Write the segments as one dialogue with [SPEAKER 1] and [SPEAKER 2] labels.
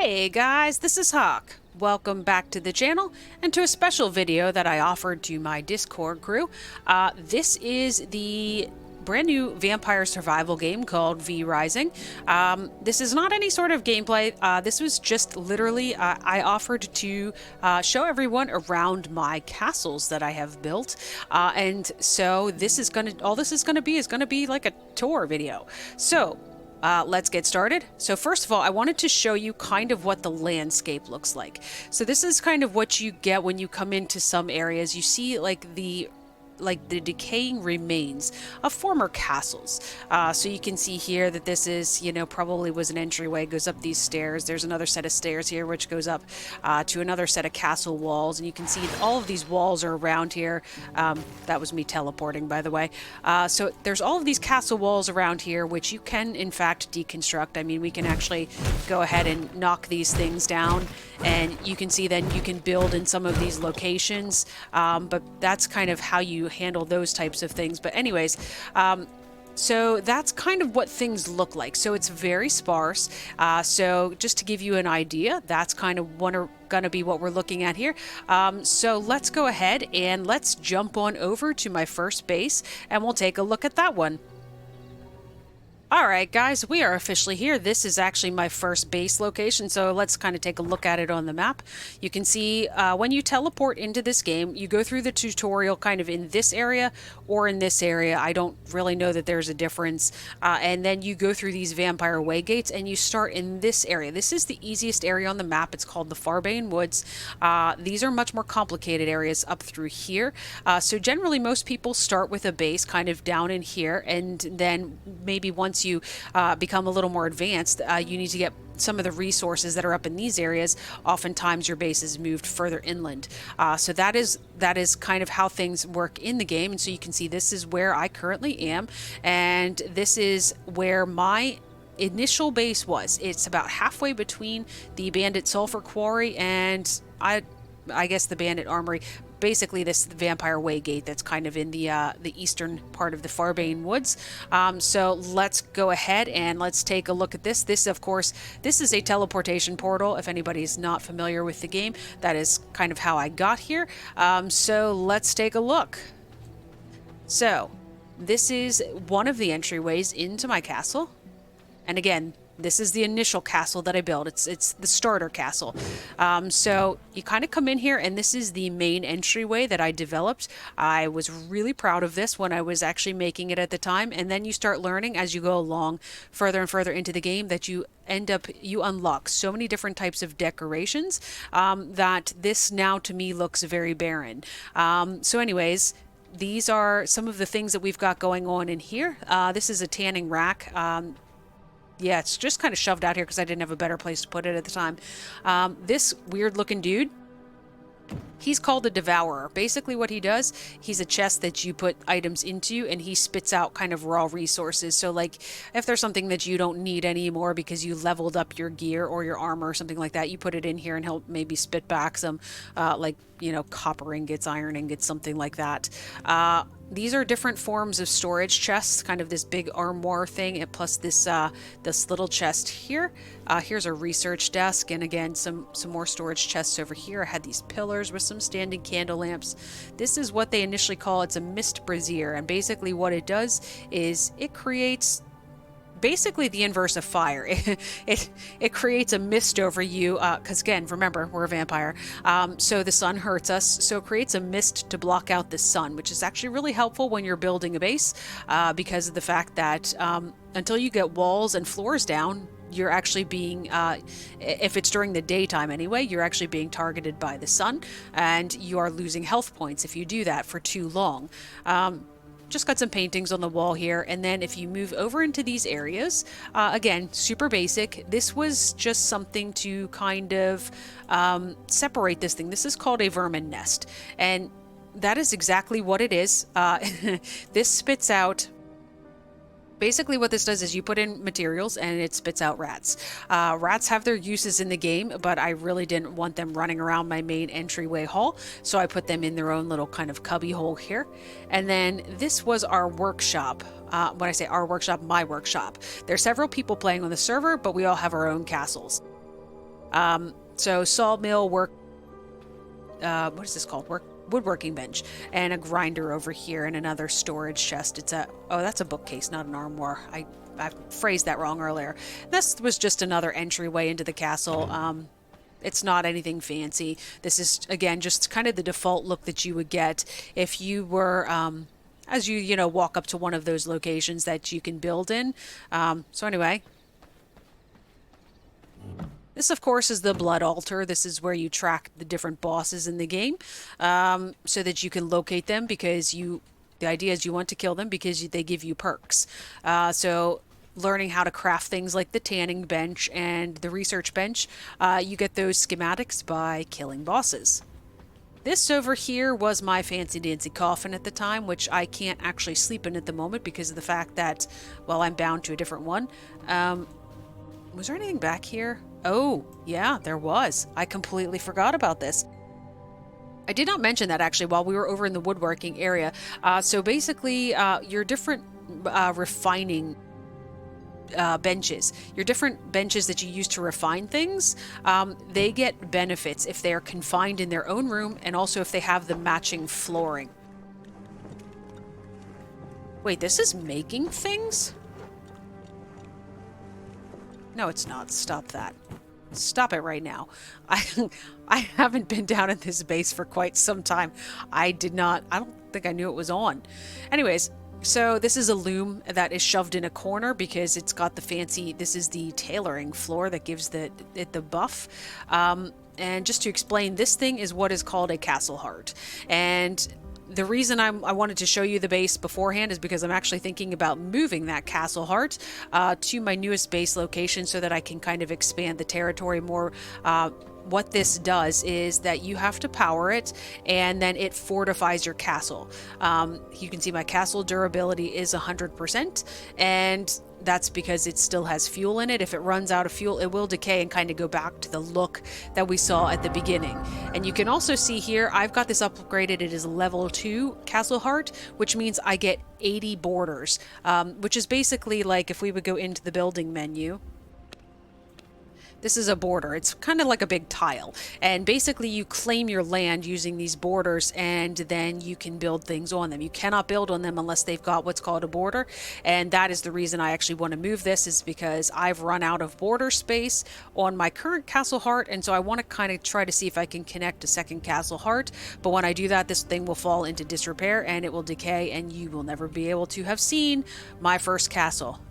[SPEAKER 1] Hey guys, this is Hawk. Welcome back to the channel and to a special video that I offered to my Discord crew. This is the brand new vampire survival game called V Rising. This is not any sort of gameplay. This was just literally I offered to show everyone around my castles that I have built, and so this is gonna be like a tour video. So let's get started. So first of all, I wanted to show you kind of what the landscape looks like. So this is kind of what you get when you come into some areas. You see like the decaying remains of former castles. So you can see here that this is, probably was an entryway, goes up these stairs. There's another set of stairs here, which goes up to another set of castle walls. And you can see all of these walls are around here. That was me teleporting, by the way. So there's all of these castle walls around here, which you can, in fact, deconstruct. I mean, we can actually go ahead and knock these things down. And you can see then you can build in some of these locations. But that's kind of how you handle those types of things. But anyways, so that's kind of what things look like. So it's very sparse. So just to give you an idea, that's kind of gonna be what we're looking at here. So let's go ahead and let's jump on over to my first base and we'll take a look at that one. Alright guys, we are officially here. This is actually my first base location, so let's kind of take a look at it on the map. You can see when you teleport into this game, you go through the tutorial kind of in this area or in this area. I don't really know that there's a difference. And then you go through these vampire way gates and you start in this area. This is the easiest area on the map. It's called the Farbane Woods. These are much more complicated areas up through here. So generally most people start with a base kind of down in here, and then maybe once you become a little more advanced, you need to get some of the resources that are up in these areas. Oftentimes your base is moved further inland. So that is kind of how things work in the game. And so you can see this is where I currently am, and this is where my initial base was. It's about halfway between the Bandit Sulfur Quarry and I guess the Bandit Armory. Basically this vampire way gate that's kind of in the eastern part of the Farbane Woods. So let's go ahead and let's take a look at this. This, of course, this is a teleportation portal. If anybody's not familiar with the game, that is kind of how I got here. So let's take a look. So this is one of the entryways into my castle. And again, this is the initial castle that I built. It's the starter castle. So you kind of come in here, and this is the main entryway that I developed. I was really proud of this when I was actually making it at the time. And then you start learning as you go along further and further into the game that you unlock so many different types of decorations that this now to me looks very barren. So anyways, these are some of the things that we've got going on in here. This is a tanning rack. Yeah, it's just kind of shoved out here because I didn't have a better place to put it at the time. This weird looking dude, he's called a devourer. Basically what he does, he's a chest that you put items into, and he spits out kind of raw resources. So like if there's something that you don't need anymore because you leveled up your gear or your armor or something like that, you put it in here and he'll maybe spit back some copper ingots, iron ingots, something like that. These are different forms of storage chests, kind of this big armoire thing, and plus this little chest here. Here's a research desk, and again, some more storage chests over here. I had these pillars with some standing candle lamps. This is what they initially call, it's a mist brazier, and basically what it does is it creates basically the inverse of fire. It creates a mist over you, because again, remember, we're a vampire, so the sun hurts us, so it creates a mist to block out the sun, which is actually really helpful when you're building a base, because of the fact that until you get walls and floors down, you're actually being, if it's during the daytime anyway, you're actually being targeted by the sun, and you are losing health points if you do that for too long. Just got some paintings on the wall here, and then if you move over into these areas, again, super basic. This was just something to kind of separate this thing. This is called a vermin nest, and that is exactly what it is. This spits out Basically what this does is you put in materials and it spits out rats. Rats have their uses in the game, but I really didn't want them running around my main entryway hall, so I put them in their own little kind of cubby hole here. And then this was our workshop. When I say our workshop, my workshop. There's several people playing on the server, but we all have our own castles. So sawmill, what is this called? Woodworking bench, and a grinder over here, and another storage chest. That's a bookcase, not an armoire. I phrased that wrong earlier. This was just another entryway into the castle. It's not anything fancy. This is, again, just kind of the default look that you would get if you were, as you walk up to one of those locations that you can build in. So anyway, this, of course, is the blood altar. This is where you track the different bosses in the game, so that you can locate them, because the idea is you want to kill them because they give you perks. So learning how to craft things like the tanning bench and the research bench, you get those schematics by killing bosses. This over here was my fancy dancy coffin at the time, which I can't actually sleep in at the moment because of the fact that, well, I'm bound to a different one. Was there anything back here? Oh, yeah, there was. I completely forgot about this. I did not mention that actually while we were over in the woodworking area. So basically, your different refining benches, your different benches that you use to refine things, they get benefits if they are confined in their own room, and also if they have the matching flooring. Wait, this is making things? No, it's not. Stop that. Stop it right now. I haven't been down in this base for quite some time. I don't think I knew it was on. Anyways, so this is a loom that is shoved in a corner because it's got this is the tailoring floor that gives it the buff. And just to explain, this thing is what is called a castle heart. And the reason I wanted to show you the base beforehand is because I'm actually thinking about moving that castle heart to my newest base location so that I can kind of expand the territory more. What this does is that you have to power it, and then it fortifies your castle. You can see my castle durability is 100%, and that's because it still has fuel in it. If it runs out of fuel, it will decay and kind of go back to the look that we saw at the beginning. And you can also see here, I've got this upgraded. It is level 2 castle heart, which means I get 80 borders, which is basically like if we would go into the building menu. This is a border. It's kind of like a big tile. And basically you claim your land using these borders, and then you can build things on them. You cannot build on them unless they've got what's called a border. And that is the reason I actually want to move this, is because I've run out of border space on my current castle heart. And so I want to kind of try to see if I can connect a second castle heart. But when I do that, this thing will fall into disrepair and it will decay, and you will never be able to have seen my first castle.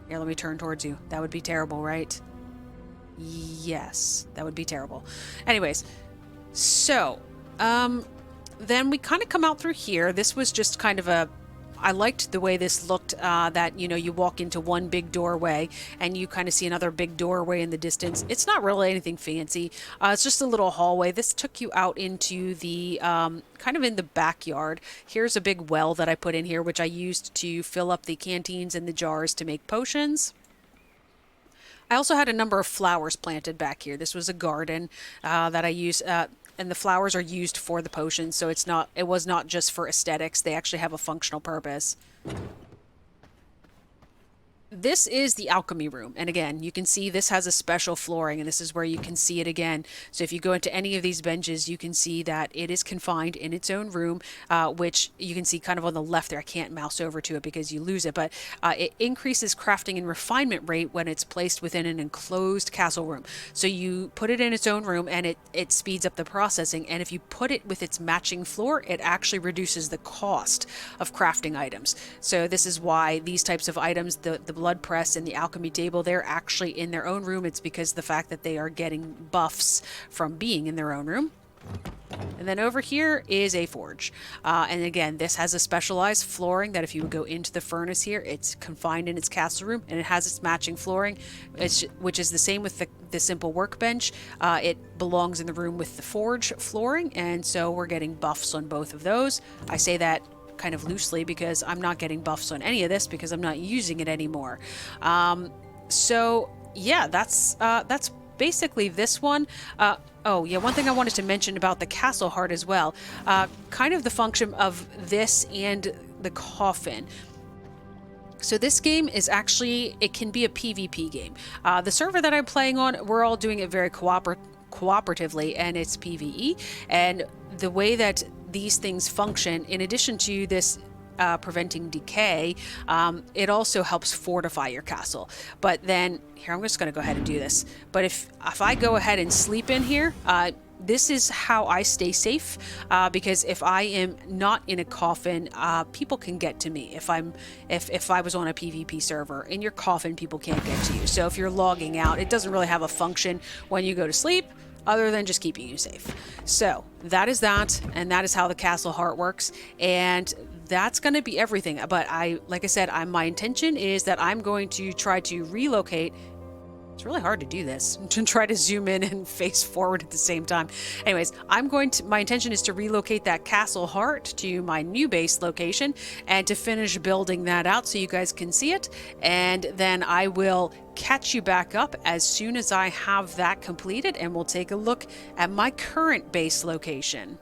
[SPEAKER 1] Here, let me turn towards you. That would be terrible, right? Yes, that would be terrible. Anyways, so then we kind of come out through here. This was just kind of I liked the way this looked, that, you walk into one big doorway and you kind of see another big doorway in the distance. It's not really anything fancy. It's just a little hallway. This took you out into the, kind of in the backyard. Here's a big well that I put in here, which I used to fill up the canteens and the jars to make potions. I also had a number of flowers planted back here. This was a garden that I used, and the flowers are used for the potions, so it was not just for aesthetics. They actually have a functional purpose. This is the alchemy room, and again, you can see this has a special flooring, and this is where you can see it again. So if you go into any of these benches, you can see that it is confined in its own room, which you can see kind of on the left there. I can't mouse over to it because you lose it, but it increases crafting and refinement rate when it's placed within an enclosed castle room. So you put it in its own room, and it speeds up the processing, and if you put it with its matching floor, it actually reduces the cost of crafting items. So this is why these types of items, the blood press and the alchemy table, they're actually in their own room. It's because of the fact that they are getting buffs from being in their own room. And then over here is a forge. And again, this has a specialized flooring that if you would go into the furnace here, it's confined in its castle room, and it has its matching flooring, which is the same with the simple workbench. It belongs in the room with the forge flooring, and so we're getting buffs on both of those. I say that kind of loosely because I'm not getting buffs on any of this because I'm not using it anymore. So yeah, that's basically this one. Oh yeah, one thing I wanted to mention about the castle heart as well, kind of the function of this and the coffin. So this game is actually, it can be a PvP game. The server that I'm playing on, we're all doing it very cooperatively, and it's PvE. And the way that these things function, in addition to this preventing decay, it also helps fortify your castle. But then, here, I'm just going to go ahead and do this. But if I go ahead and sleep in here, this is how I stay safe, because if I am not in a coffin, people can get to me. If I was on a PvP server, in your coffin, people can't get to you. So if you're logging out, it doesn't really have a function when you go to sleep, other than just keeping you safe. So that is that, and that is how the castle heart works, and that's going to be everything. But like I said, my intention is that I'm going to try to relocate. It's really hard to do this, to try to zoom in and face forward at the same time. Anyways, my intention is to relocate that castle heart to my new base location and to finish building that out so you guys can see it. And then I will catch you back up as soon as I have that completed, and we'll take a look at my current base location.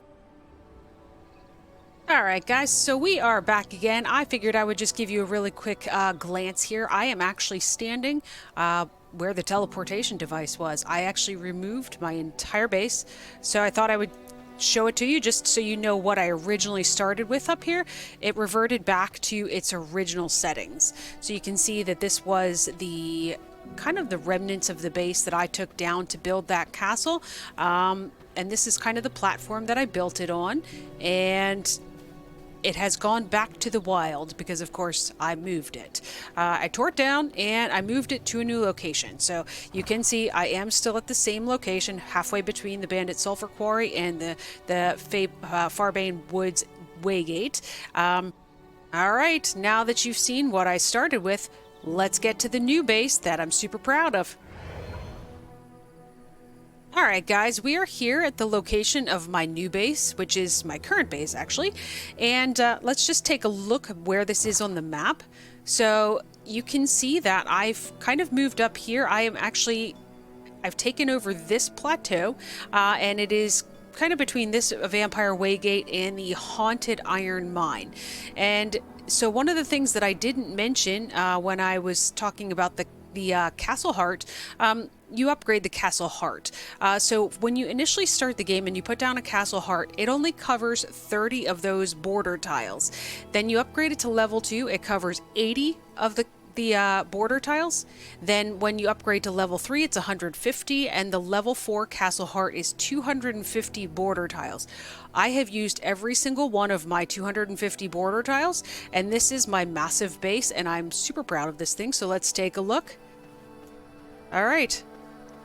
[SPEAKER 1] Alright guys, so we are back again. I figured I would just give you a really quick glance here. I am actually standing where the teleportation device was. I actually removed my entire base, so I thought I would show it to you just so you know what I originally started with up here. It reverted back to its original settings. So you can see that this was the kind of the remnants of the base that I took down to build that castle. And this is kind of the platform that I built it on. And it has gone back to the wild because, of course, I moved it. I tore it down and I moved it to a new location. So you can see I am still at the same location, halfway between the Bandit Sulfur Quarry and the Farbane Woods Waygate. All right, now that you've seen what I started with, let's get to the new base that I'm super proud of. Alright guys, we are here at the location of my new base, which is my current base actually, and let's just take a look at where this is on the map. So you can see that I've kind of moved up here. I've taken over this plateau, and it is kind of between this Vampire Waygate and the Haunted Iron Mine. And so one of the things that I didn't mention when I was talking about the Castle Heart, you upgrade the Castle Heart. So when you initially start the game and you put down a Castle Heart, it only covers 30 of those border tiles. Then you upgrade it to level 2, it covers 80 of the border tiles. Then when you upgrade to level 3, it's 150, and the level 4 Castle Heart is 250 border tiles. I have used every single one of my 250 border tiles, and this is my massive base, and I'm super proud of this thing. So let's take a look. All right,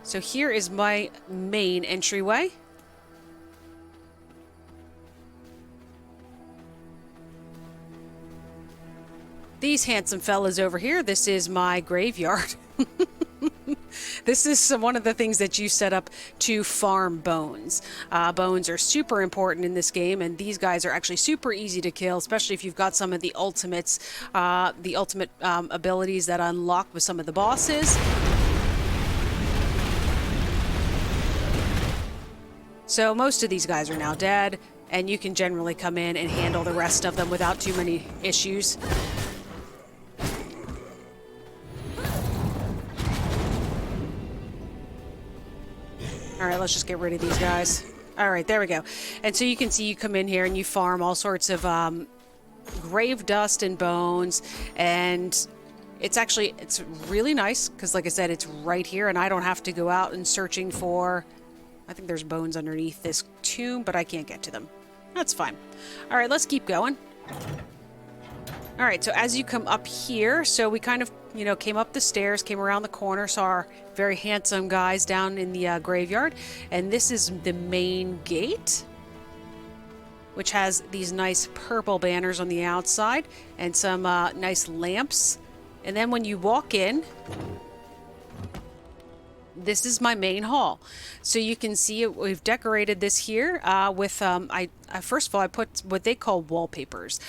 [SPEAKER 1] so here is my main entryway. These handsome fellas over here, this is my graveyard. This is one of the things that you set up to farm bones. Bones are super important in this game, and these guys are actually super easy to kill, especially if you've got some of the ultimate abilities that unlock with some of the bosses. So most of these guys are now dead, and you can generally come in and handle the rest of them without too many issues. Alright, let's just get rid of these guys. Alright, there we go. And so you can see you come in here and you farm all sorts of grave dust and bones, and it's really nice because, like I said, it's right here and I don't have to go out and searching for... I think there's bones underneath this tomb, but I can't get to them. That's fine. All right, let's keep going. All right, so as you come up here, so we kind of, came up the stairs, came around the corner, saw our very handsome guys down in the graveyard. And this is the main gate, which has these nice purple banners on the outside and some nice lamps. And then when you walk in... This is my main hall. So you can see we've decorated this here with, I first of all, I put what they call wallpapers.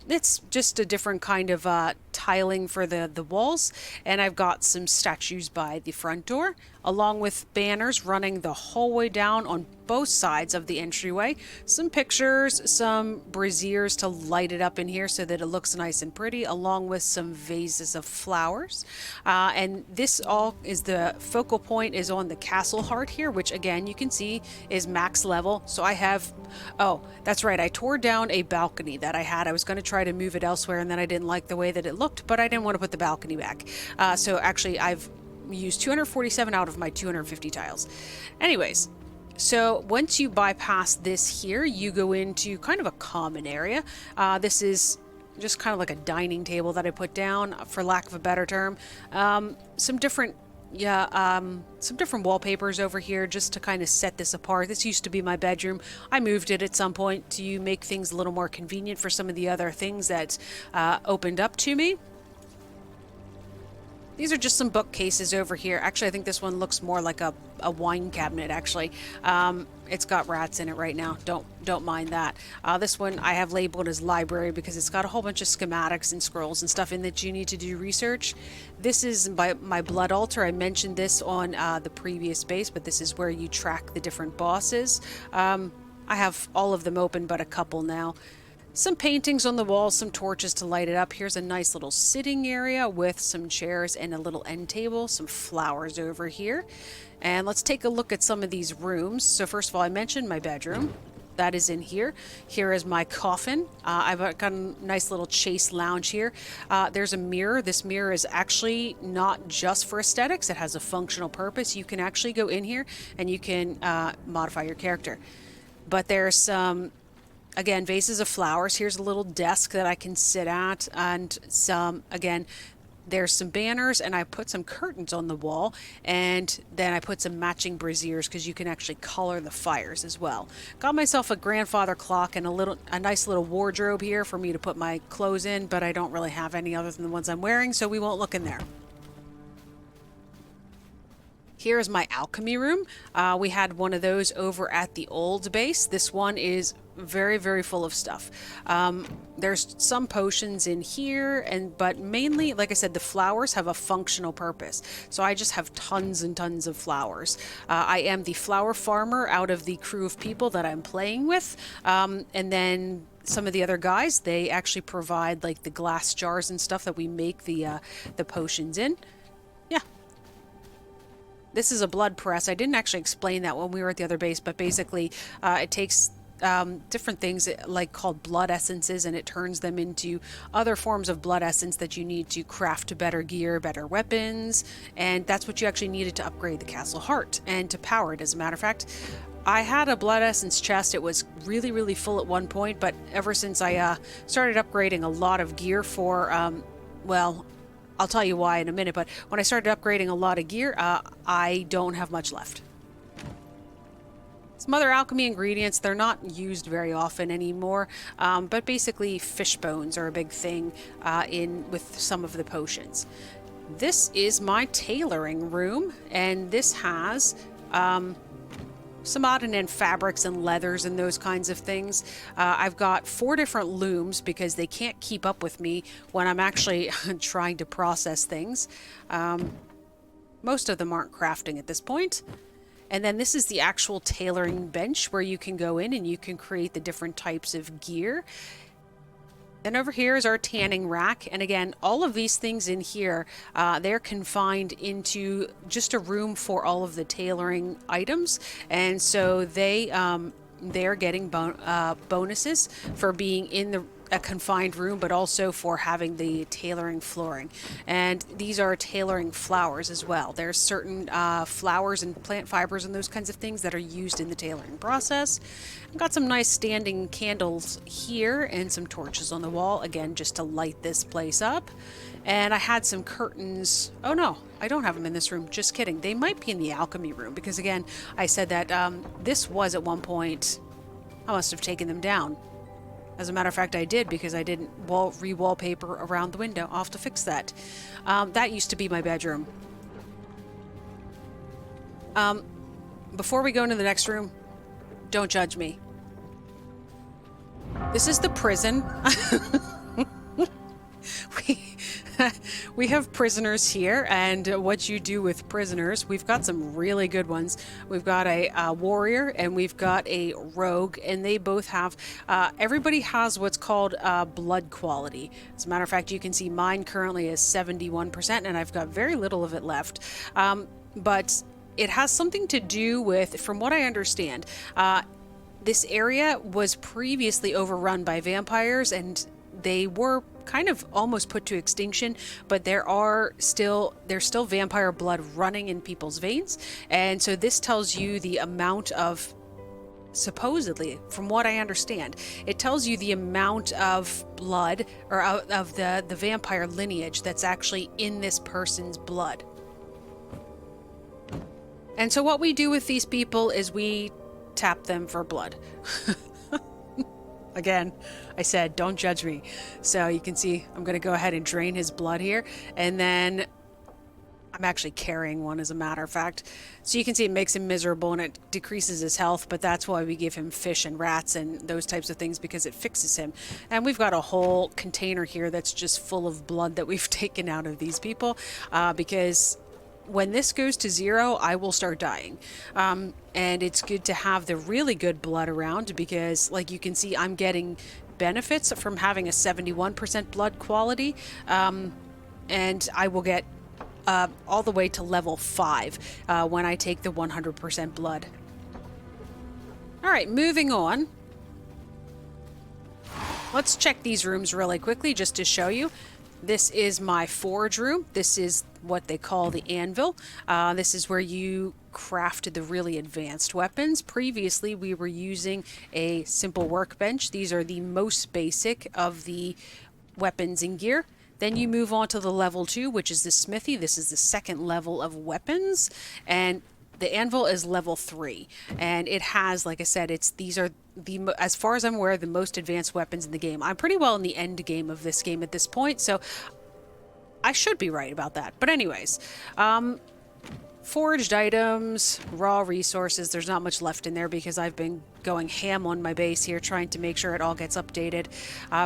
[SPEAKER 1] It's just a different kind of tiling for the walls, and I've got some statues by the front door, along with banners running the whole way down on both sides of the entryway. Some pictures, some braziers to light it up in here so that it looks nice and pretty, along with some vases of flowers. And this all is the focal point is on the castle heart here, which again you can see is max level. So I have, oh, that's right, I tore down a balcony that I had. I was going to try to move it elsewhere, and then I didn't like the way that it looked, but I didn't want to put the balcony back. So actually I've used 247 out of my 250 tiles. Anyways, so once you bypass this here, you go into kind of a common area. This is just kind of like a dining table that I put down, for lack of a better term. Some different wallpapers over here just to kind of set this apart. This used to be my bedroom. I moved it at some point to make things a little more convenient for some of the other things that opened up to me. These are just some bookcases over here. Actually, I think this one looks more like a wine cabinet, actually. It's got rats in it right now. Don't mind that. This one I have labeled as library because it's got a whole bunch of schematics and scrolls and stuff in that you need to do research. This is my blood altar. I mentioned this on the previous base, but this is where you track the different bosses. I have all of them open, but a couple now. Some paintings on the walls, some torches to light it up. Here's a nice little sitting area with some chairs and a little end table, some flowers over here. And let's take a look at some of these rooms. So first of all, I mentioned my bedroom. That is in here. Here is my coffin. I've got a nice little chase lounge here. There's a mirror. This mirror is actually not just for aesthetics. It has a functional purpose. You can actually go in here and you can modify your character. But there's some... Again, vases of flowers. Here's a little desk that I can sit at, and some, again, there's some banners, and I put some curtains on the wall, and then I put some matching braziers because you can actually color the fires as well. Got myself a grandfather clock and a nice little wardrobe here for me to put my clothes in, but I don't really have any other than the ones I'm wearing, so we won't look in there. Here's my alchemy room. We had one of those over at the old base. This one is very, very full of stuff. There's some potions in here, but mainly, like I said, the flowers have a functional purpose. So I just have tons and tons of flowers. I am the flower farmer out of the crew of people that I'm playing with. And then some of the other guys, they actually provide like the glass jars and stuff that we make the potions in. Yeah. This is a blood press. I didn't actually explain that when we were at the other base, but basically it takes different things like called blood essences, and it turns them into other forms of blood essence that you need to craft better gear, better weapons, and that's what you actually needed to upgrade the castle heart and to power it. As a matter of fact, I had a blood essence chest. It was really, really full at one point, but ever since I started upgrading a lot of gear for, well, I'll tell you why in a minute, but when I started upgrading a lot of gear, I don't have much left. Some other alchemy ingredients, they're not used very often anymore, but basically fish bones are a big thing with some of the potions. This is my tailoring room, and this has some odd and end fabrics and leathers and those kinds of things. I've got 4 different looms because they can't keep up with me when I'm actually trying to process things. Most of them aren't crafting at this point. And then this is the actual tailoring bench where you can go in and you can create the different types of gear. Then over here is our tanning rack, and again, all of these things in here, they're confined into just a room for all of the tailoring items, and so they're getting bonuses for being in a confined room, but also for having the tailoring flooring. And these are tailoring flowers as well. There's certain flowers and plant fibers and those kinds of things that are used in the tailoring process. I've got some nice standing candles here and some torches on the wall, again, just to light this place up. And I had some curtains. Oh no, I don't have them in this room. Just kidding. They might be in the alchemy room because, again, I said that this was at one point, I must have taken them down. As a matter of fact, I did, because I didn't re-wallpaper around the window. I'll have to fix that. That used to be my bedroom. Before we go into the next room, don't judge me. This is the prison. we, we have prisoners here, and what you do with prisoners, we've got some really good ones. We've got a warrior and we've got a rogue, and they both have, everybody has what's called blood quality. As a matter of fact, you can see mine currently is 71%, and I've got very little of it left. But it has something to do with, from what I understand, this area was previously overrun by vampires, and they were kind of almost put to extinction, but there's still vampire blood running in people's veins. And so this tells you the amount of, supposedly, from what I understand, it tells you the amount of blood, or of the vampire lineage that's actually in this person's blood. And so what we do with these people is we tap them for blood. Again, I said, don't judge me. So you can see I'm going to go ahead and drain his blood here. And then I'm actually carrying one, as a matter of fact. So you can see it makes him miserable and it decreases his health. But that's why we give him fish and rats and those types of things, because it fixes him. And we've got a whole container here that's just full of blood that we've taken out of these people. Because when this goes to 0, I will start dying. And it's good to have the really good blood around, because, like you can see, I'm getting benefits from having a 71% blood quality. And I will get all the way to level 5 when I take the 100% blood. All right, moving on. Let's check these rooms really quickly just to show you. This is my forge room. This is what they call the anvil. This is where you crafted the really advanced weapons. Previously, we were using a simple workbench. These are the most basic of the weapons and gear. Then you move on to the level 2, which is the smithy. This is the second level of weapons. And the anvil is level 3, and it has, like I said, these are the, as far as I'm aware, the most advanced weapons in the game. I'm pretty well in the end game of this game at this point, so I should be right about that. But anyways, foraged items, raw resources, there's not much left in there because I've been going ham on my base here, trying to make sure it all gets updated.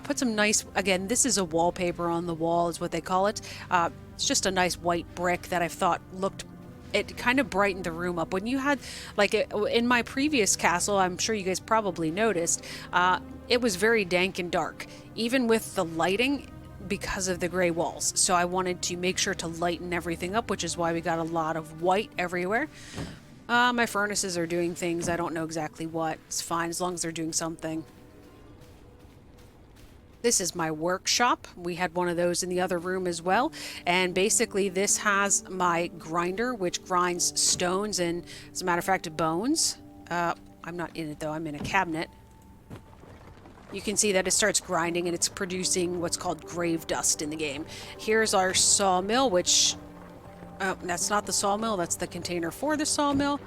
[SPEAKER 1] Put some nice, again, this is a wallpaper on the wall is what they call it. It's just a nice white brick that I thought looked, it kind of brightened the room up. When you had, like, in my previous castle, I'm sure you guys probably noticed, it was very dank and dark, even with the lighting, because of the gray walls. So I wanted to make sure to lighten everything up, which is why we got a lot of white everywhere. My furnaces are doing things, I don't know exactly what. It's fine as long as they're doing something. This is my workshop. We had one of those in the other room as well. And basically this has my grinder, which grinds stones and, as a matter of fact, bones. I'm not in it though, I'm in a cabinet. You can see that it starts grinding and it's producing what's called grave dust in the game. Here's our sawmill, which, that's not the sawmill, that's the container for the sawmill.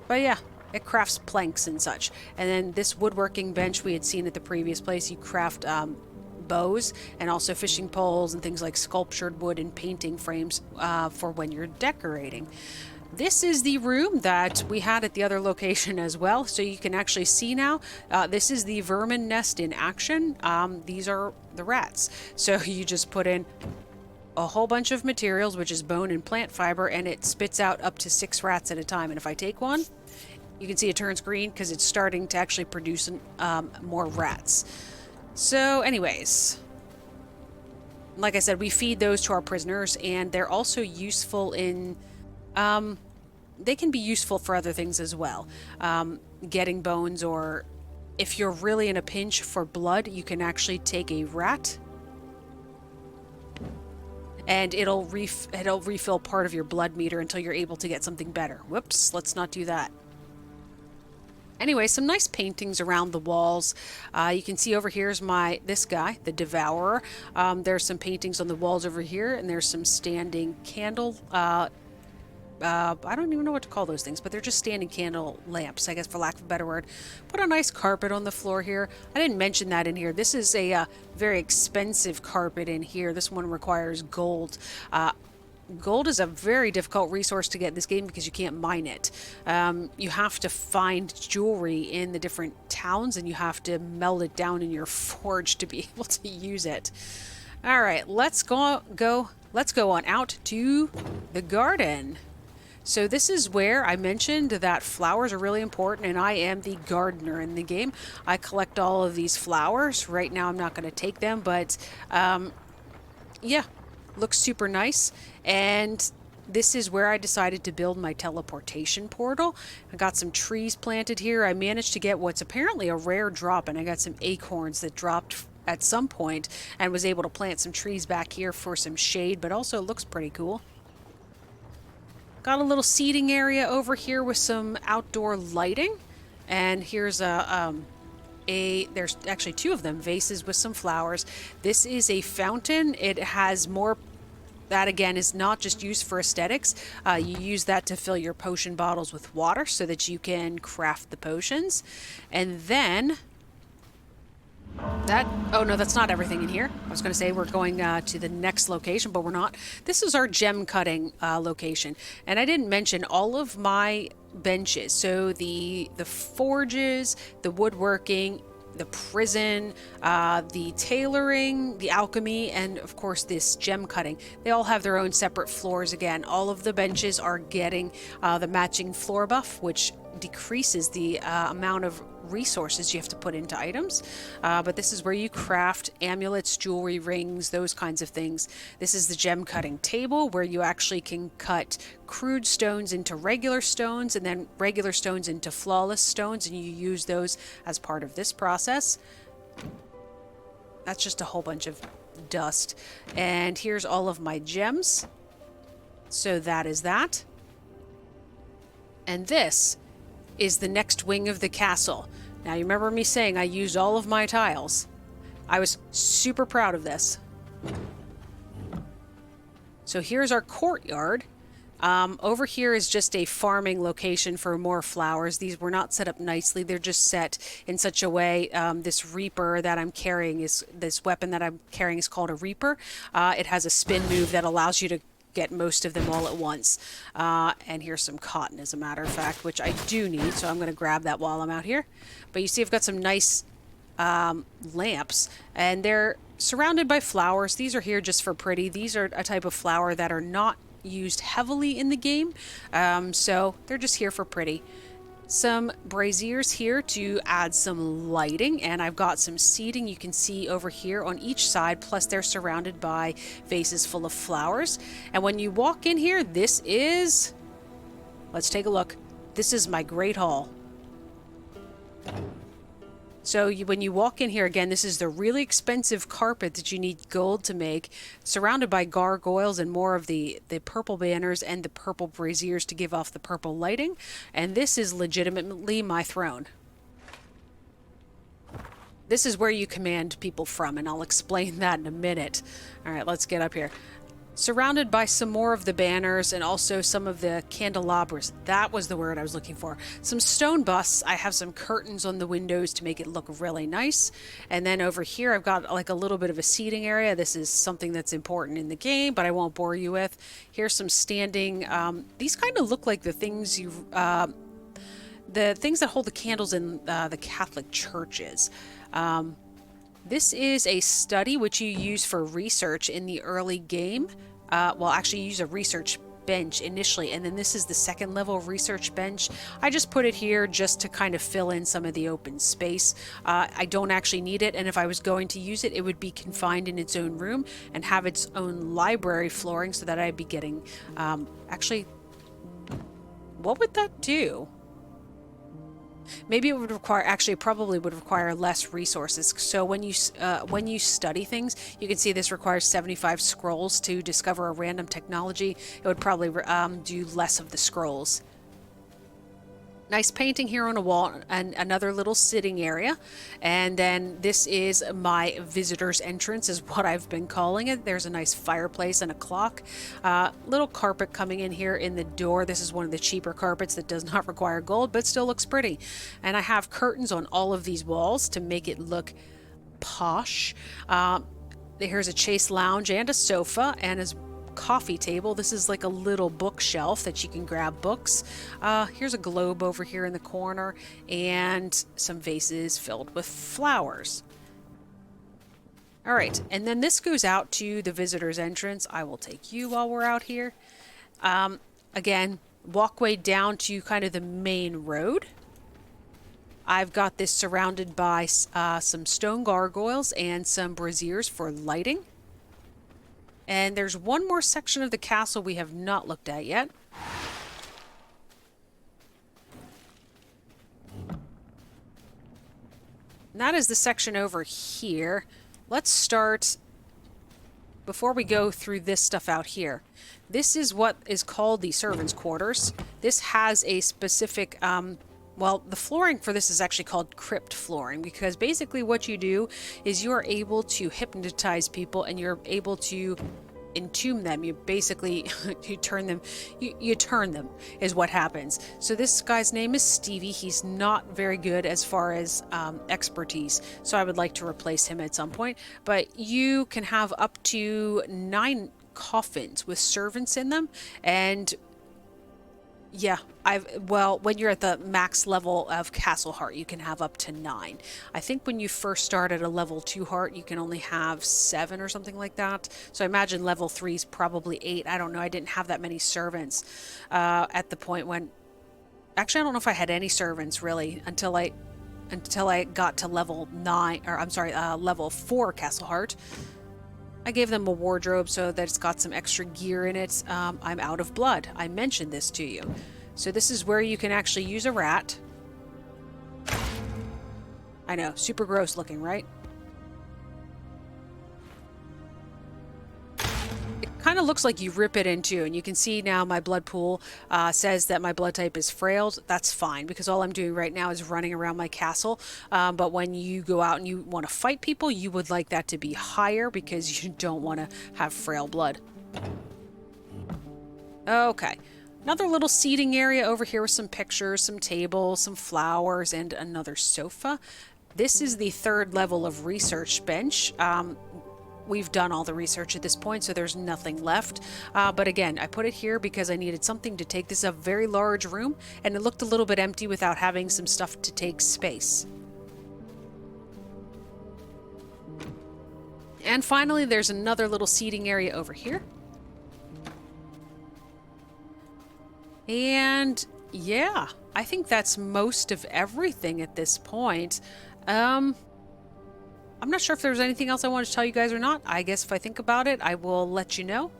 [SPEAKER 1] But yeah, it crafts planks and such. And then this woodworking bench we had seen at the previous place, you craft bows and also fishing poles and things like sculptured wood and painting frames for when you're decorating. This is the room that we had at the other location as well, so you can actually see now. This is the vermin nest in action. These are the rats. So you just put in a whole bunch of materials, which is bone and plant fiber, and it spits out up to 6 rats at a time. And if I take one, you can see it turns green because it's starting to actually produce more rats. So anyways, like I said, we feed those to our prisoners, and they're also useful in... they can be useful for other things as well. Getting bones, or if you're really in a pinch for blood, you can actually take a rat and it'll refill part of your blood meter until you're able to get something better. Whoops, let's not do that. Anyway, some nice paintings around the walls. You can see over here is this guy, the Devourer. There's some paintings on the walls over here, and there's some standing candle I don't even know what to call those things, but they're just standing candle lamps, I guess, for lack of a better word. Put a nice carpet on the floor here. I didn't mention that in here. This is a very expensive carpet in here. This one requires gold. Gold is a very difficult resource to get in this game because you can't mine it. You have to find jewelry in the different towns, and you have to melt it down in your forge to be able to use it. All right, let's go on out to the garden. So this is where I mentioned that flowers are really important, and I am the gardener in the game. I collect all of these flowers. Right now I'm not going to take them, but yeah, looks super nice. And this is where I decided to build my teleportation portal. I got some trees planted here. I managed to get what's apparently a rare drop, and I got some acorns that dropped at some point and was able to plant some trees back here for some shade, but also it looks pretty cool. Got a little seating area over here with some outdoor lighting, and here's there's actually two of them, vases with some flowers. This is a fountain. It has more. That again is not just used for aesthetics. You use that to fill your potion bottles with water so that you can craft the potions. And then oh no, that's not everything in here. I was going to say we're going to the next location, but we're not. This is our gem cutting location. And I didn't mention all of my benches. So the forges, the woodworking, the prison, the tailoring, the alchemy, and of course this gem cutting. They all have their own separate floors again. All of the benches are getting the matching floor buff, which decreases the amount of resources you have to put into items. But this is where you craft amulets, jewelry, rings, those kinds of things. This is the gem cutting table where you actually can cut crude stones into regular stones and then regular stones into flawless stones, and you use those as part of this process. That's just a whole bunch of dust. And here's all of my gems. So that is that. And this is the next wing of the castle. Now, you remember me saying I used all of my tiles. I was super proud of this. So here's our courtyard. Over here is just a farming location for more flowers. These were not set up nicely. They're just set in such a way. This reaper that I'm carrying this weapon that I'm carrying is called a reaper. It has a spin move that allows you to get most of them all at once. And here's some cotton, as a matter of fact, which I do need, so I'm going to grab that while I'm out here. But you see I've got some nice lamps, and they're surrounded by flowers. These are here just for pretty. These are a type of flower that are not used heavily in the game, so they're just here for pretty. Some braziers here to add some lighting, and I've got some seating you can see over here on each side, plus they're surrounded by vases full of flowers. And when you walk in here, this is, let's take a look, this is my great hall. So when you walk in here, again, this is the really expensive carpet that you need gold to make, surrounded by gargoyles and more of the purple banners and the purple braziers to give off the purple lighting. And this is legitimately my throne. This is where you command people from, and I'll explain that in a minute. All right, let's get up here. Surrounded by some more of the banners and also some of the candelabras. That was the word I was looking for. Some stone busts. I have some curtains on the windows to make it look really nice. And then over here, I've got like a little bit of a seating area. This is something that's important in the game, but I won't bore you with. Here's some standing. These kind of look like the things that hold the candles in the Catholic churches. This is a study which you use for research in the early game. Well, actually, you use a research bench initially, and then this is the second level research bench. I just put it here just to kind of fill in some of the open space. I don't actually need it, and if I was going to use it, it would be confined in its own room and have its own library flooring so that I'd be getting... actually, what would that do? Maybe it would require, actually probably would require less resources. So when you study things, you can see this requires 75 scrolls to discover a random technology. It would probably do less of the scrolls. Nice painting here on a wall, and another little sitting area. And then this is my visitor's entrance, is what I've been calling it. There's a nice fireplace and a clock. Little carpet coming in here in the door. This is one of the cheaper carpets that does not require gold, but still looks pretty. And I have curtains on all of these walls to make it look posh. Here's a chase lounge and a sofa, and as coffee table. This is like a little bookshelf that you can grab books. Here's a globe over here in the corner and some vases filled with flowers. All right, and then this goes out to the visitor's entrance. I will take you while we're out here. Again, walkway down to kind of the main road. I've got this surrounded by some stone gargoyles and some braziers for lighting. And there's one more section of the castle we have not looked at yet. And that is the section over here. Let's start, before we go through this stuff out here. This is what is called the servants' quarters. This has a specific, well, the flooring for this is actually called crypt flooring, because basically what you do is you are able to hypnotize people and you're able to entomb them. You basically, you turn them is what happens. So this guy's name is Stevie. He's not very good as far as expertise, so I would like to replace him at some point. But you can have up to 9 coffins with servants in them, and yeah, when you're at the max level of Castle Heart, you can have up to 9. I think when you first start at a level 2 heart, you can only have 7 or something like that. So I imagine level 3 is probably 8. I don't know. I didn't have that many servants at the point when... Actually, I don't know if I had any servants really until I got to level 9, or I'm sorry, level 4 Castle Heart. I gave them a wardrobe so that it's got some extra gear in it. I'm out of blood. I mentioned this to you. So this is where you can actually use a rat. I know, super gross looking, right? It kind of looks like you rip it in two, and you can see now my blood pool says that my blood type is frailed. That's fine, because all I'm doing right now is running around my castle. But when you go out and you want to fight people, you would like that to be higher, because you don't want to have frail blood. Okay. Another little seating area over here with some pictures, some tables, some flowers, and another sofa. This is the 3rd level of research bench. We've done all the research at this point, so there's nothing left. But again, I put it here because I needed something to take. This is a very large room, and it looked a little bit empty without having some stuff to take space. And finally, there's another little seating area over here. And yeah, I think that's most of everything at this point. I'm not sure if there's anything else I want to tell you guys or not. I guess if I think about it, I will let you know.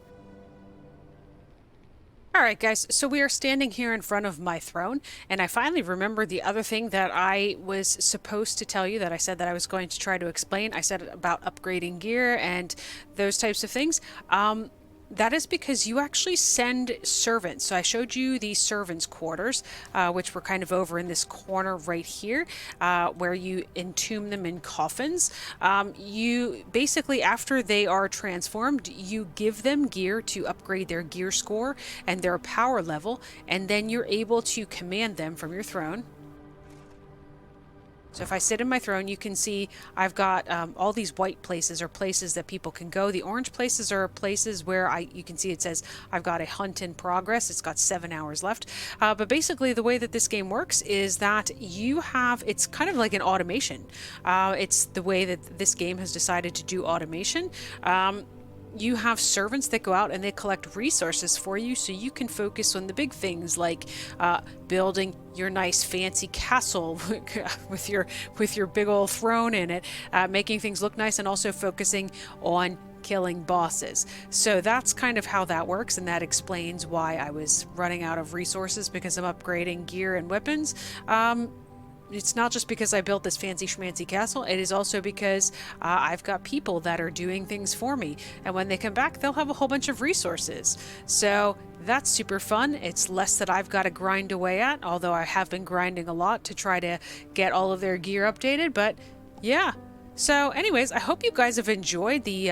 [SPEAKER 1] Alright guys, so we are standing here in front of my throne, and I finally remembered the other thing that I was supposed to tell you, that I said that I was going to try to explain. I said about upgrading gear and those types of things. That is because you actually send servants. So I showed you the servants' quarters, which were kind of over in this corner right here, where you entomb them in coffins. You basically, after they are transformed, you give them gear to upgrade their gear score and their power level, and then you're able to command them from your throne. So if I sit in my throne, you can see I've got all these white places are places that people can go. The orange places are places where you can see it says I've got a hunt in progress. It's got 7 hours left. But basically the way that this game works is that it's kind of like an automation. It's the way that this game has decided to do automation. You have servants that go out and they collect resources for you, so you can focus on the big things like building your nice fancy castle with your big old throne in it, making things look nice, and also focusing on killing bosses. So that's kind of how that works, and that explains why I was running out of resources, because I'm upgrading gear and weapons. It's not just because I built this fancy schmancy castle, it is also because I've got people that are doing things for me, and when they come back they'll have a whole bunch of resources. So that's super fun. It's less that I've got to grind away at, although I have been grinding a lot to try to get all of their gear updated. But yeah, so anyways, I hope you guys have enjoyed the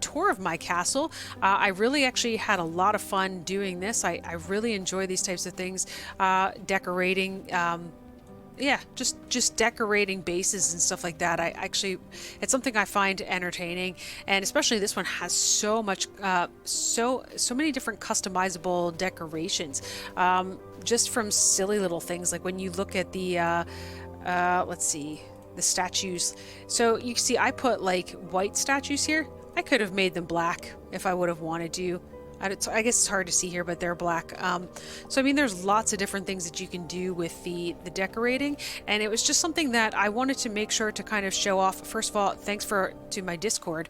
[SPEAKER 1] tour of my castle. I really actually had a lot of fun doing this. I really enjoy these types of things, decorating yeah, just decorating bases and stuff like that. I actually, it's something I find entertaining, and especially this one has so much, so many different customizable decorations, just from silly little things like when you look at the, let's see, the statues. So you see, I put like white statues here. I could have made them black if I would have wanted to. I guess it's hard to see here, but they're black. So I mean, there's lots of different things that you can do with the decorating, and it was just something that I wanted to make sure to kind of show off. First of all, thanks to my Discord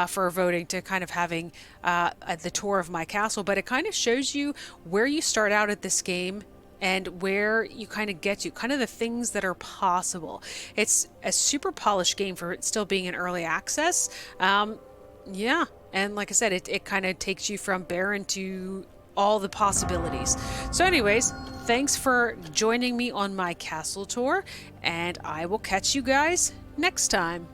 [SPEAKER 1] for voting to kind of having the tour of my castle, but it kind of shows you where you start out at this game and where you kind of get to, kind of the things that are possible. It's a super polished game for it still being in early access. Yeah, and like I said, it kind of takes you from barren to all the possibilities. So anyways, thanks for joining me on my castle tour, and I will catch you guys next time.